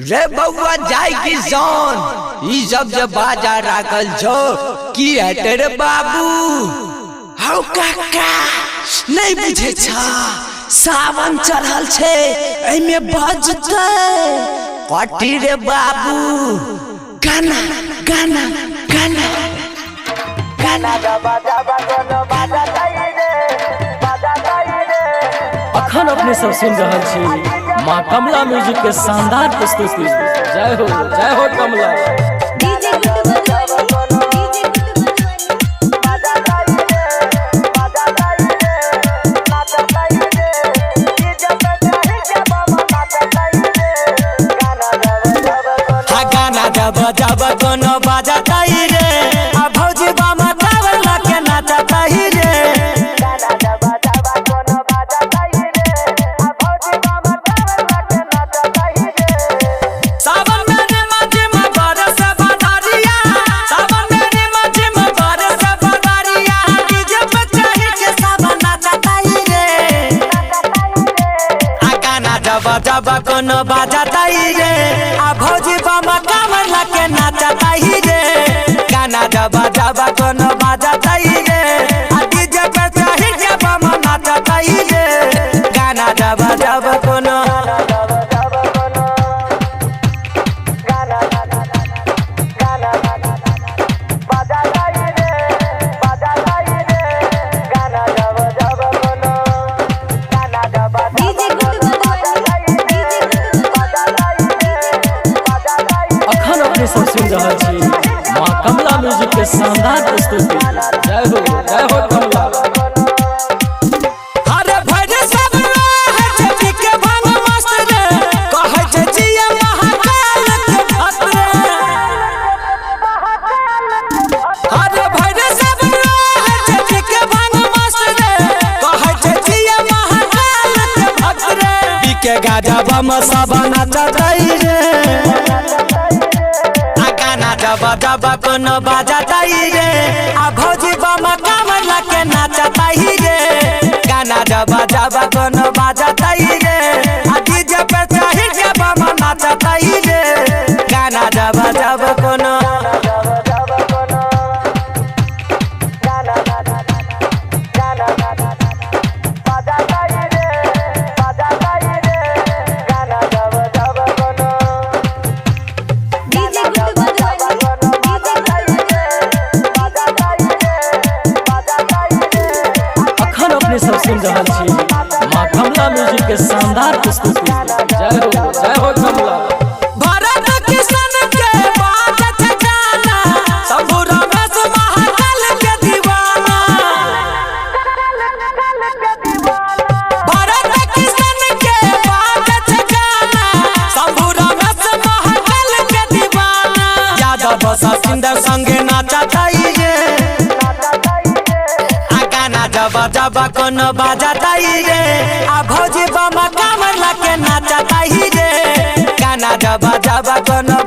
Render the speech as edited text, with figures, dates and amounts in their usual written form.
रे बउआ जाय की जौन ई जब जब बाजा राखल जो की हटे रे बाबू हौ काका नहीं बुझे छा सावन चढ़ल छे एमे बजते कटी रे बाबू गाना गाना गाना गाना दबा दबा कोनो बाजा ताई रे बाजा ताई रे। अखन अपने सब सुन रहल छी माँ कमला म्यूजिक के शानदार प्रस्तुति। जय हो कमला। जब कोनो बाजा ताई रे आ भौजी बामा कावला के नाचा ताई रे गाना दबा दबा कोनो बाजा ताई रे आ भौजी बामा कावला के नाचा ताई रे। सावन में माझे में बरस बदरिया सावन में माझे में बरस बदरिया डीजे पे चढ़ के सावन नाचा ताई रे आ गाना दबा दबा कोनो बाजा ताई रे आ भौजी बामा कावला के नाचा ताई रे गाना दबा दबा कोनो बाजा ताई रे आ डीजे पे चढ़ के बामा नाचा ताई रे गाना दबा दबा कोनो अखन अपने सब सुन रहल छी माँ कमला म्यूजिक के शानदार प्रस्तुति। जय हो कमला। अरे भरे सब है छठी के भांग मस्त रे कहे छे जिया महाकाल के भक्त रे। अरे भरे सब है छठी के भांग मस्त रे कहे छे जिया महाकाल के भक्त रे। बीके गाजा बम सब नाचताई रे आ गाना दबा दबा कोनो बाजाताई रे आ भौजी बम कावला के नाचताई रे गाना दबा दबा कोनो बाजाताई रे आ डीजे पे चढ़ के बम नाचताई रे गाना दबा दबा कोनो अखन अपने सब सुन रहल छी माँ कमला म्यूजिक के शानदार प्रस्तुति। जय हो कमला। भरत किशन के बाजत गाना सब रमेश महाकाल के दीवाना। भरत किशन के बाजत गाना सब रमेश महाकाल के दीवाना। यादव सिंदर संगे नाचताई रे आ गाना दबा दबा कोनो बाजताई रे आ भौजी बम कावला के नाचताई रे गाना दबा दबा कोनो